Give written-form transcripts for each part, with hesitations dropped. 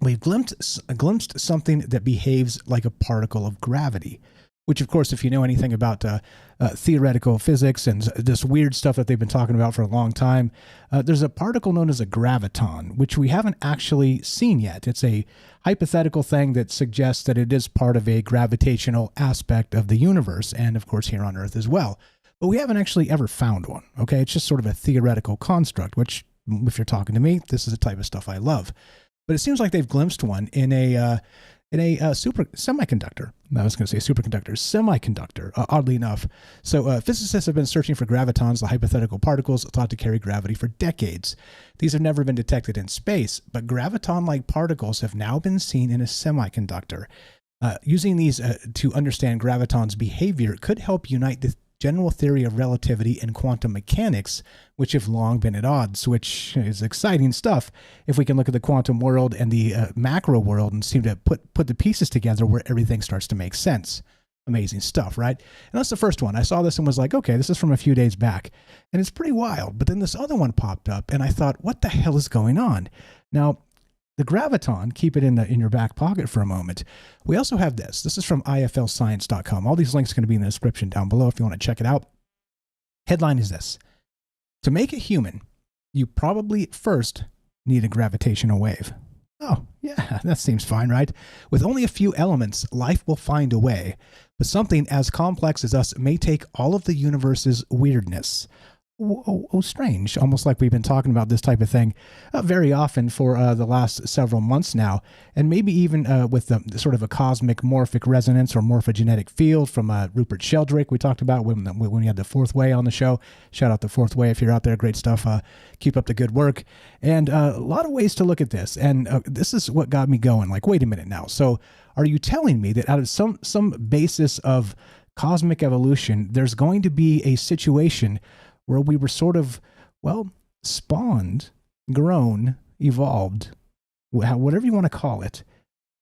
we've glimpsed something that behaves like a particle of gravity, which, of course, if you know anything about theoretical physics and this weird stuff that they've been talking about for a long time, there's a particle known as a graviton, which we haven't actually seen yet. It's a hypothetical thing that suggests that it is part of a gravitational aspect of the universe, and, of course, here on Earth as well. But we haven't actually ever found one, okay? It's just sort of a theoretical construct, which, if you're talking to me, this is the type of stuff I love. But it seems like they've glimpsed one in a semiconductor. I was going to say superconductor, semiconductor, oddly enough. So physicists have been searching for gravitons, the hypothetical particles thought to carry gravity, for decades. These have never been detected in space, but graviton-like particles have now been seen in a semiconductor. Using these to understand gravitons' behavior could help unite the general theory of relativity and quantum mechanics, which have long been at odds, which is exciting stuff if we can look at the quantum world and the macro world and seem to put the pieces together where everything starts to make sense. Amazing stuff, right? And that's the first one. I saw this and was like, okay, this is from a few days back, and it's pretty wild. But then this other one popped up, and I thought, what the hell is going on? Now, the graviton, keep it in your back pocket for a moment. We also have this. This is from iflscience.com. All these links are going to be in the description down below if you want to check it out. Headline is this: to make a human, you probably first need a gravitational wave. Oh, yeah, that seems fine, right? With only a few elements, life will find a way. But something as complex as us may take all of the universe's weirdness. Oh, strange. Almost like we've been talking about this type of thing very often for the last several months now. And maybe even with the sort of a cosmic morphic resonance or morphogenetic field from Rupert Sheldrake we talked about when we had the Fourth Way on the show. Shout out the Fourth Way if you're out there. Great stuff. Keep up the good work. And a lot of ways to look at this. And this is what got me going. Like, wait a minute now. So are you telling me that out of some basis of cosmic evolution, there's going to be a situation where we were sort of, well, spawned, grown, evolved, whatever you want to call it,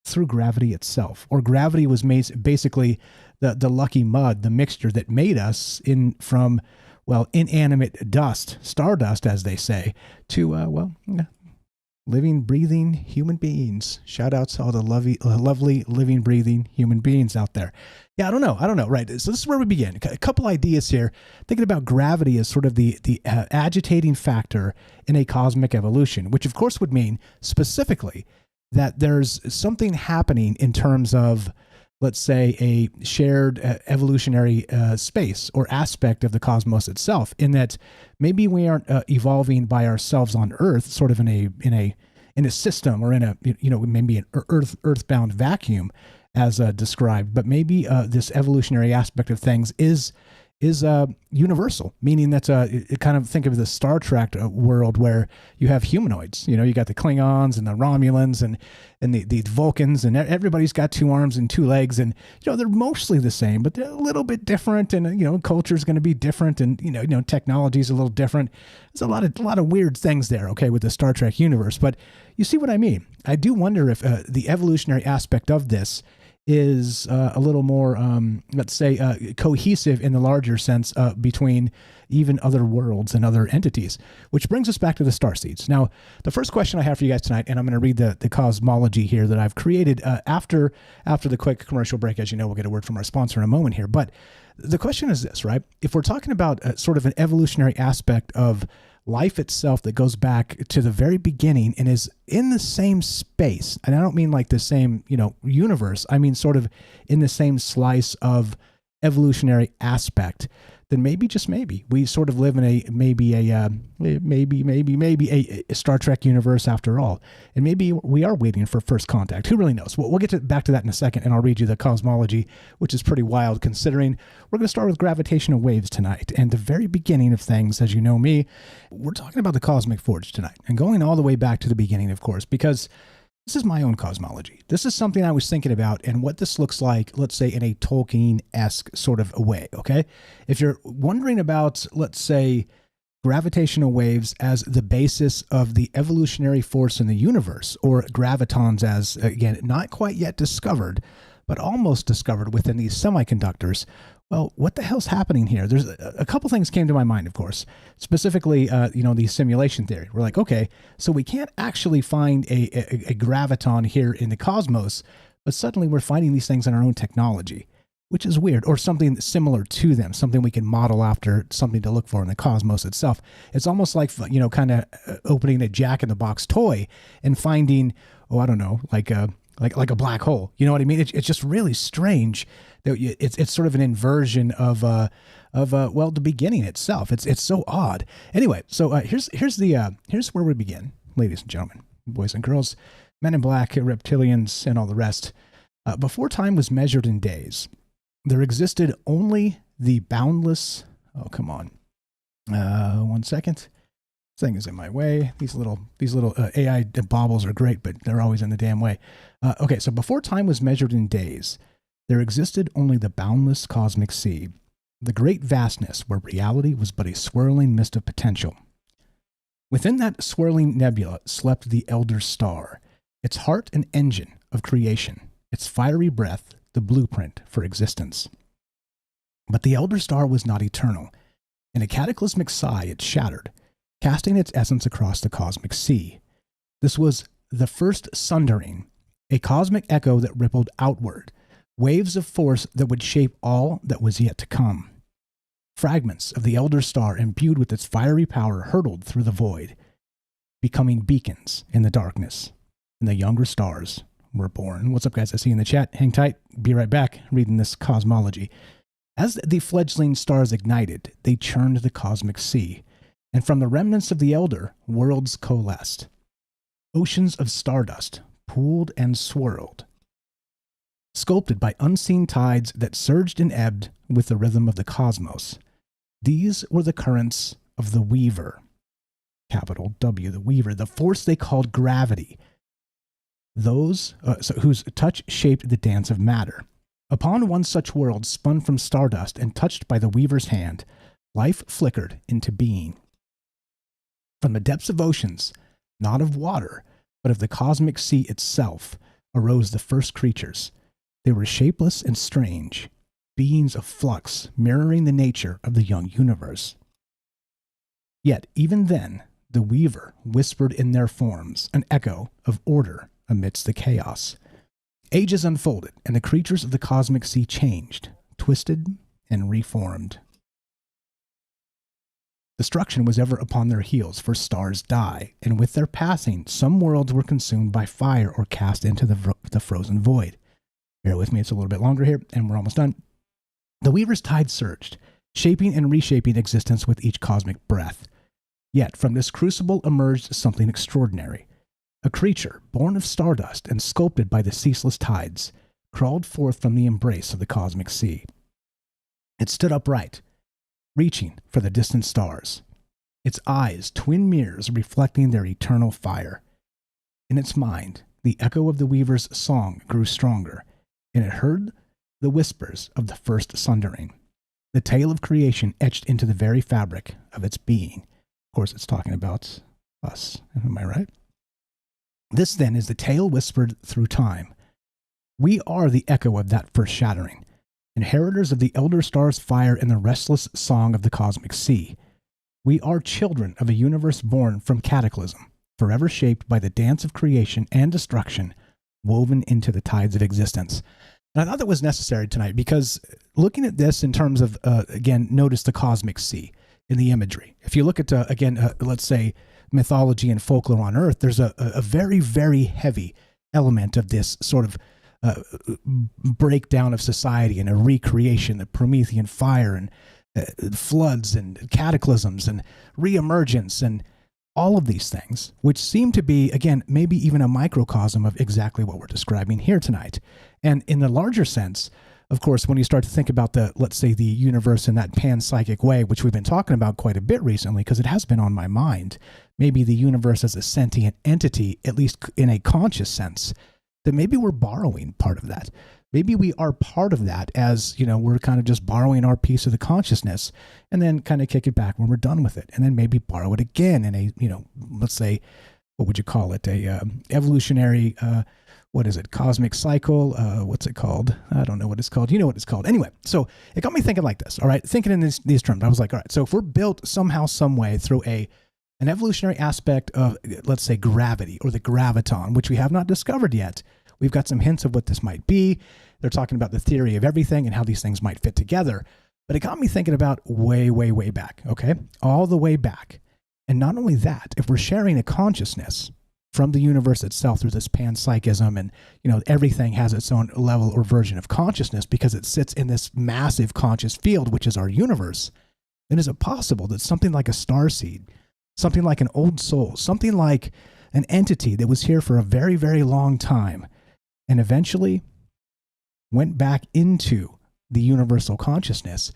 through gravity itself? Or gravity was basically the lucky mud, the mixture that made us from inanimate dust, stardust, as they say, to, living, breathing human beings. Shout out to all the lovely living, breathing human beings out there. Yeah, I don't know. Right. So this is where we begin. A couple ideas here. Thinking about gravity as sort of the agitating factor in a cosmic evolution, which of course would mean specifically that there's something happening in terms of, let's say, a shared evolutionary space or aspect of the cosmos itself, in that maybe we aren't evolving by ourselves on Earth, sort of in a system or in a maybe an earthbound vacuum as described, but maybe this evolutionary aspect of things is universal, meaning that it kind of think of the Star Trek world where you have humanoids. You got the Klingons and the Romulans and the Vulcans, and everybody's got 2 arms and 2 legs, and they're mostly the same, but they're a little bit different, and culture's going to be different, and technology's a little different. There's a lot of weird things there, okay, with the Star Trek universe, but you see what I mean. I do wonder if the evolutionary aspect of this is a little more, let's say, cohesive in the larger sense between even other worlds and other entities, which brings us back to the Starseeds. Now, the first question I have for you guys tonight, and I'm going to read the cosmology here that I've created after the quick commercial break. As you know, we'll get a word from our sponsor in a moment here. But the question is this, right? If we're talking about sort of an evolutionary aspect of life itself that goes back to the very beginning and is in the same space, and I don't mean like the same, universe, I mean sort of in the same slice of evolutionary aspect, then maybe, just maybe, we sort of live in a Star Trek universe after all. And maybe we are waiting for first contact. Who really knows? We'll get back to that in a second, and I'll read you the cosmology, which is pretty wild considering we're going to start with gravitational waves tonight. And the very beginning of things, as you know me, we're talking about the cosmic forge tonight, and going all the way back to the beginning, of course, because this is my own cosmology. This is something I was thinking about and what this looks like, let's say, in a Tolkien-esque sort of a way, okay? If you're wondering about, let's say, gravitational waves as the basis of the evolutionary force in the universe, or gravitons as, again, not quite yet discovered, but almost discovered within these semiconductors, Well, what the hell's happening here? There's a couple things came to my mind, of course, specifically, the simulation theory. We're like, okay, so we can't actually find a graviton here in the cosmos, but suddenly we're finding these things in our own technology, which is weird, or something similar to them, something we can model after, something to look for in the cosmos itself. It's almost like, kind of opening a Jack-in-the-Box toy and finding, oh, I don't know, like a black hole. You know what I mean? It's just really strange that it's sort of an inversion of the beginning itself. It's so odd. Anyway, so here's where we begin, ladies and gentlemen, boys and girls, men in black, reptilians, and all the rest. Before time was measured in days, there existed only the boundless. Oh, come on. 1 second. This thing is in my way. These little AI baubles are great, but they're always in the damn way. Okay, so before time was measured in days, there existed only the boundless cosmic sea, the great vastness where reality was but a swirling mist of potential. Within that swirling nebula slept the elder star, its heart an engine of creation, its fiery breath the blueprint for existence. But the elder star was not eternal. In a cataclysmic sigh it shattered, casting its essence across the cosmic sea. This was the first sundering, a cosmic echo that rippled outward, waves of force that would shape all that was yet to come. Fragments of the elder star imbued with its fiery power hurtled through the void, becoming beacons in the darkness, and the younger stars were born. What's up, guys? I see you in the chat. Hang tight. Be right back reading this cosmology. As the fledgling stars ignited, they churned the cosmic sea, and from the remnants of the elder, worlds coalesced. Oceans of stardust pooled and swirled, sculpted by unseen tides that surged and ebbed with the rhythm of the cosmos. These were the currents of the Weaver, capital W, the Weaver, the force they called gravity, those whose touch shaped the dance of matter. Upon one such world spun from stardust and touched by the Weaver's hand, life flickered into being. From the depths of oceans, not of water, but of the cosmic sea itself, arose the first creatures. They were shapeless and strange, beings of flux mirroring the nature of the young universe. Yet, even then, the Weaver whispered in their forms, an echo of order amidst the chaos. Ages unfolded, and the creatures of the cosmic sea changed, twisted, and reformed. Destruction was ever upon their heels, for stars die, and with their passing, some worlds were consumed by fire or cast into the frozen void. Bear with me, it's a little bit longer here, and we're almost done. The Weaver's tide surged, shaping and reshaping existence with each cosmic breath. Yet from this crucible emerged something extraordinary. A creature, born of stardust and sculpted by the ceaseless tides, crawled forth from the embrace of the cosmic sea. It stood upright, reaching for the distant stars, its eyes twin mirrors reflecting their eternal fire. In its mind, the echo of the Weaver's song grew stronger, and it heard the whispers of the first sundering, the tale of creation etched into the very fabric of its being. Of course, it's talking about us. Am I right? This, then, is the tale whispered through time. We are the echo of that first shattering, inheritors of the elder star's fire and the restless song of the cosmic sea. We are children of a universe born from cataclysm, forever shaped by the dance of creation and destruction, woven into the tides of existence. And I thought that was necessary tonight because looking at this in terms of, again, notice the cosmic sea in the imagery. If you look at, let's say, mythology and folklore on Earth, there's a very, very heavy element of this sort of breakdown of society and a recreation, the Promethean fire and floods and cataclysms and reemergence and all of these things, which seem to be, again, maybe even a microcosm of exactly what we're describing here tonight. And in the larger sense, of course, when you start to think about let's say, the universe in that panpsychic way, which we've been talking about quite a bit recently, because it has been on my mind, maybe the universe as a sentient entity, at least in a conscious sense, that maybe we're borrowing part of that. Maybe we are part of that as, we're kind of just borrowing our piece of the consciousness and then kind of kick it back when we're done with it. And then maybe borrow it again in a, let's say, what would you call it? A evolutionary, what is it? Cosmic cycle. What's it called? I don't know what it's called. You know what it's called. Anyway, so it got me thinking like this. All right. Thinking in these terms, I was like, all right, so if we're built somehow, some way through an evolutionary aspect of, let's say, gravity or the graviton, which we have not discovered yet, we've got some hints of what this might be. They're talking about the theory of everything and how these things might fit together. But it got me thinking about way, way, way back. Okay. All the way back. And not only that, if we're sharing a consciousness from the universe itself through this panpsychism, and everything has its own level or version of consciousness because it sits in this massive conscious field, which is our universe, then is it possible that something like a starseed, something like an old soul, something like an entity that was here for a very, very long time and eventually went back into the universal consciousness,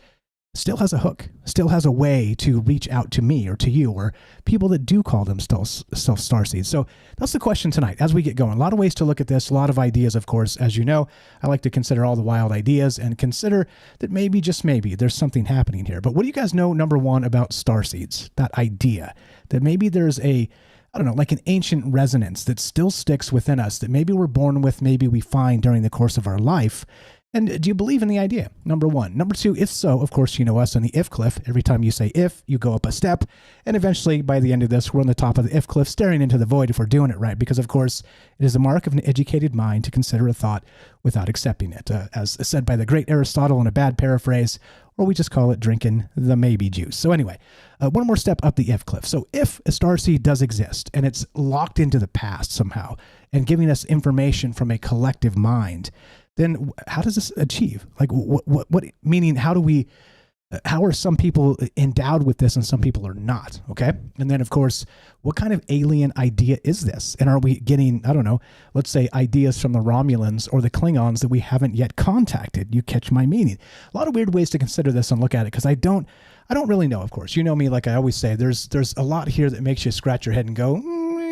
still has a hook, still has a way to reach out to me or to you or people that do call themselves starseeds? So that's the question tonight as we get going. A lot of ways to look at this, a lot of ideas, of course. As you know, I like to consider all the wild ideas and consider that maybe, just maybe, there's something happening here. But what do you guys know, number one, about starseeds? That idea that maybe there's like an ancient resonance that still sticks within us that maybe we're born with, maybe we find during the course of our life. And do you believe in the idea? Number one. Number two, if so, of course, you know us on the if cliff. Every time you say if, you go up a step. And eventually, by the end of this, we're on the top of the if cliff, staring into the void if we're doing it right. Because, of course, it is the mark of an educated mind to consider a thought without accepting it. As said by the great Aristotle in a bad paraphrase, or we just call it drinking the maybe juice. So anyway, one more step up the if cliff. So if a starseed does exist and it's locked into the past somehow and giving us information from a collective mind, then how does this achieve? Like what meaning, how are some people endowed with this and some people are not? Okay. And then of course, what kind of alien idea is this? And are we getting, I don't know, let's say ideas from the Romulans or the Klingons that we haven't yet contacted? You catch my meaning. A lot of weird ways to consider this and look at it, because I don't really know, of course. You know me, like I always say, there's a lot here that makes you scratch your head and go,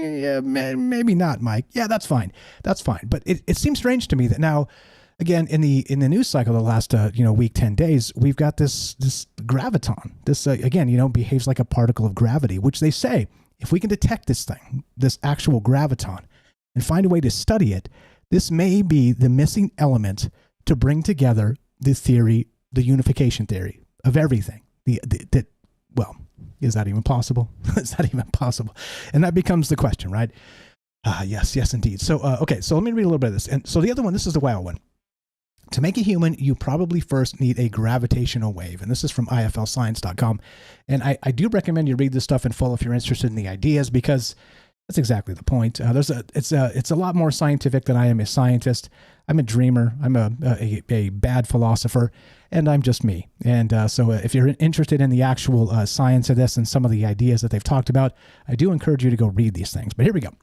yeah, maybe not, Mike. Yeah, that's fine. That's fine. But it seems strange to me that now, again, in the news cycle, the last week, 10 days, we've got this graviton. This again, behaves like a particle of gravity, which they say if we can detect this thing, this actual graviton, and find a way to study it, this may be the missing element to bring together the theory, the unification theory of everything. Well, is that even possible? Is that even possible? And that becomes the question, right? Yes, indeed. So, okay, so let me read a little bit of this. And so the other one, this is the wild one. To make a human, you probably first need a gravitational wave. And this is from iflscience.com. And I do recommend you read this stuff in full if you're interested in the ideas, because that's exactly the point. It's a lot more scientific than I am a scientist. I'm a dreamer. I'm a bad philosopher, and I'm just me. And so if you're interested in the actual science of this and some of the ideas that they've talked about, I do encourage you to go read these things. But here we go.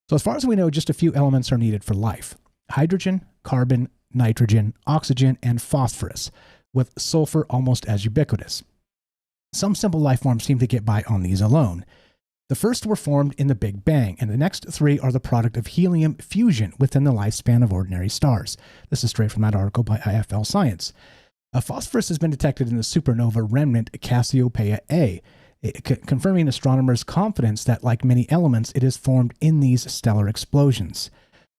So as far as we know, just a few elements are needed for life: hydrogen, carbon, nitrogen, oxygen, and phosphorus, with sulfur almost as ubiquitous. Some simple life forms seem to get by on these alone. The first were formed in the Big Bang, and the next three are the product of helium fusion within the lifespan of ordinary stars. This is straight from that article by IFL Science. Phosphorus has been detected in the supernova remnant Cassiopeia A, confirming astronomers' confidence that, like many elements, it is formed in these stellar explosions.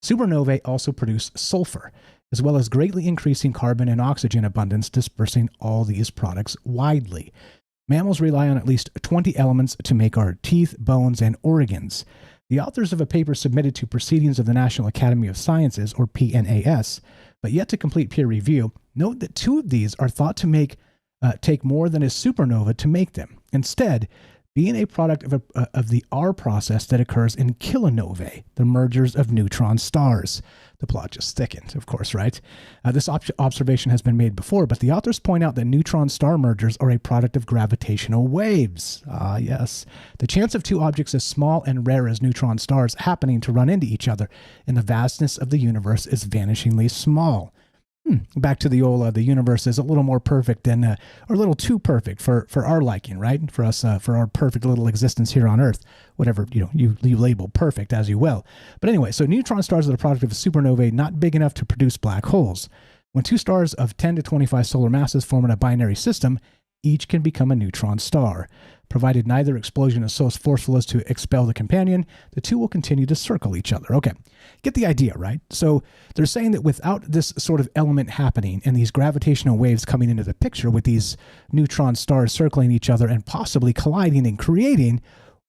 Supernovae also produce sulfur, as well as greatly increasing carbon and oxygen abundance, dispersing all these products widely. Mammals rely on at least 20 elements to make our teeth, bones, and organs. The authors of a paper submitted to Proceedings of the National Academy of Sciences, or PNAS, but yet to complete peer review, note that 2 of these are thought to take more than a supernova to make them. Instead, being a product of the R process that occurs in kilonovae, the mergers of neutron stars. The plot just thickened, of course, right? This observation has been made before, but the authors point out that neutron star mergers are a product of gravitational waves. Ah, yes. The chance of 2 objects as small and rare as neutron stars happening to run into each other in the vastness of the universe is vanishingly small. Back to the old, the universe is a little more perfect than, or a little too perfect for our liking, right? For us, for our perfect little existence here on Earth, whatever, you label perfect as you will. But anyway, so neutron stars are the product of a supernovae not big enough to produce black holes. When 2 stars of 10 to 25 solar masses form in a binary system, each can become a neutron star. Provided neither explosion is so forceful as to expel the companion, the two will continue to circle each other. Okay, get the idea, right? So they're saying that without this sort of element happening and these gravitational waves coming into the picture with these neutron stars circling each other and possibly colliding and creating,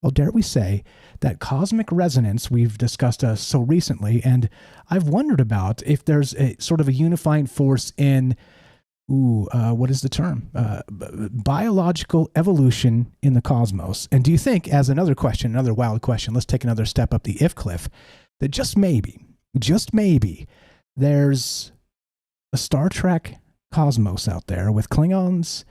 well, dare we say, that cosmic resonance we've discussed so recently, and I've wondered about if there's a sort of a unifying force in what is the term? Biological evolution in the cosmos. And do you think, as another question, another wild question, let's take another step up the if cliff, that just maybe, there's a Star Trek cosmos out there with Klingons,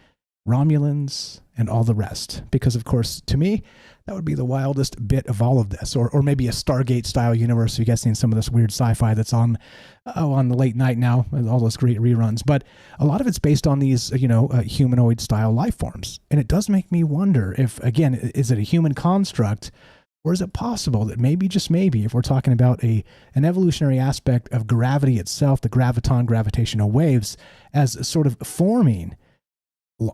Romulans, and all the rest? Because, of course, to me, that would be the wildest bit of all of this. Or maybe a Stargate-style universe. You guys seen some of this weird sci-fi that's on the late night now, all those great reruns. But a lot of it's based on these, humanoid-style life forms. And it does make me wonder if, again, is it a human construct, or is it possible that maybe, just maybe, if we're talking about an evolutionary aspect of gravity itself, the graviton, gravitational waves, as sort of forming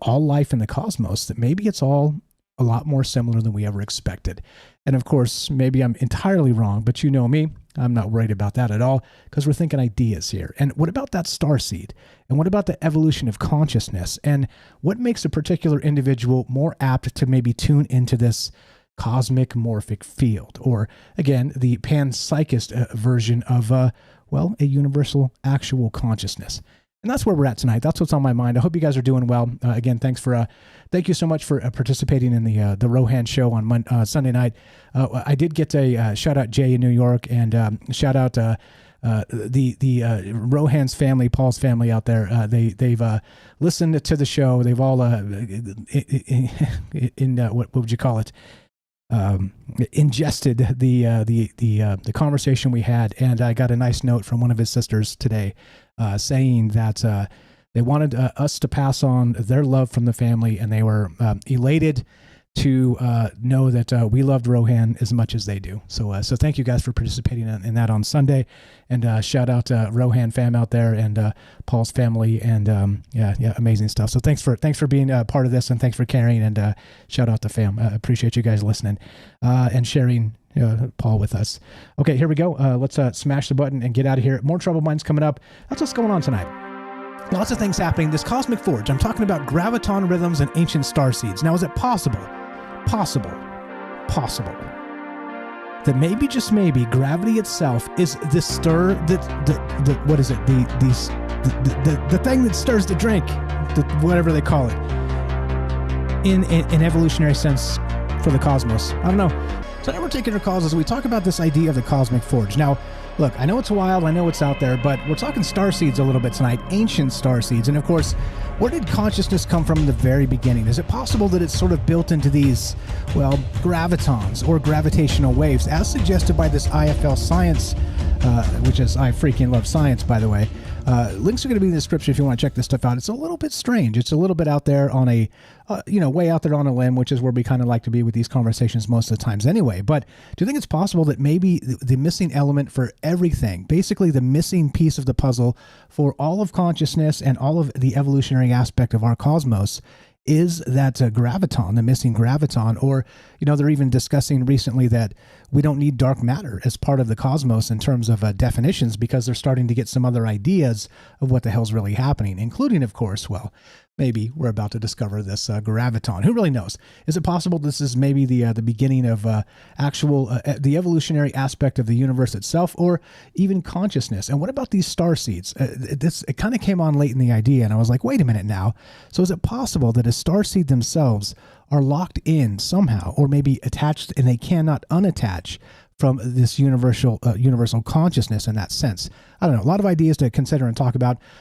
all life in the cosmos, that maybe it's all a lot more similar than we ever expected. And of course, maybe I'm entirely wrong, but you know me, I'm not worried about that at all, because we're thinking ideas here. And what about that starseed? And what about the evolution of consciousness? And what makes a particular individual more apt to maybe tune into this cosmic morphic field? Or again, the panpsychist version of, a universal actual consciousness. And that's where we're at tonight. That's what's on my mind. I hope you guys are doing well. Again, thank you so much for participating in the Rohan show on Sunday night. I did get a shout out Jay in New York, and shout out the Rohan's family, Paul's family out there. They've listened to the show. They've all what would you call it? Ingested the conversation we had, and I got a nice note from one of his sisters today, saying that they wanted us to pass on their love from the family, and they were elated to know that we loved Rohan as much as they do. So thank you guys for participating in that on Sunday, and shout out to Rohan fam out there, and Paul's family, and amazing stuff. So thanks for being a part of this, and thanks for carrying, and shout out to fam. I appreciate you guys listening and sharing Paul with us. Okay, here we go. Let's smash the button and get out of here. More Troubled Minds coming up. That's what's going on tonight. Lots of things happening. This cosmic forge. I'm talking about graviton rhythms and ancient starseeds. Now, is it possible that maybe, just maybe, gravity itself is the stir, what is it? The thing that stirs the drink, whatever they call it, in an evolutionary sense for the cosmos. I don't know. So now we're taking our calls as we talk about this idea of the cosmic forge. Now, look, I know it's wild, I know it's out there, but we're talking starseeds a little bit tonight, ancient starseeds. And of course, where did consciousness come from in the very beginning? Is it possible that it's sort of built into these, gravitons or gravitational waves, as suggested by this IFL science, which is, I freaking love science, by the way. Links are going to be in the description if you want to check this stuff out. It's a little bit strange. It's a little bit out there on a, way out there on a limb, which is where we kind of like to be with these conversations most of the times anyway. But do you think it's possible that maybe the missing element for everything, basically the missing piece of the puzzle for all of consciousness and all of the evolutionary aspect of our cosmos, is that graviton, the missing graviton? Or, they're even discussing recently that we don't need dark matter as part of the cosmos in terms of definitions, because they're starting to get some other ideas of what the hell's really happening, including, of course, maybe we're about to discover this graviton. Who really knows? Is it possible this is maybe the beginning of actual the evolutionary aspect of the universe itself, or even consciousness? And what about these starseeds? It kind of came on late in the idea, and I was like, wait a minute now. So is it possible that a starseed themselves are locked in somehow, or maybe attached, and they cannot unattach from this universal consciousness in that sense? I don't know. A lot of ideas to consider and talk about.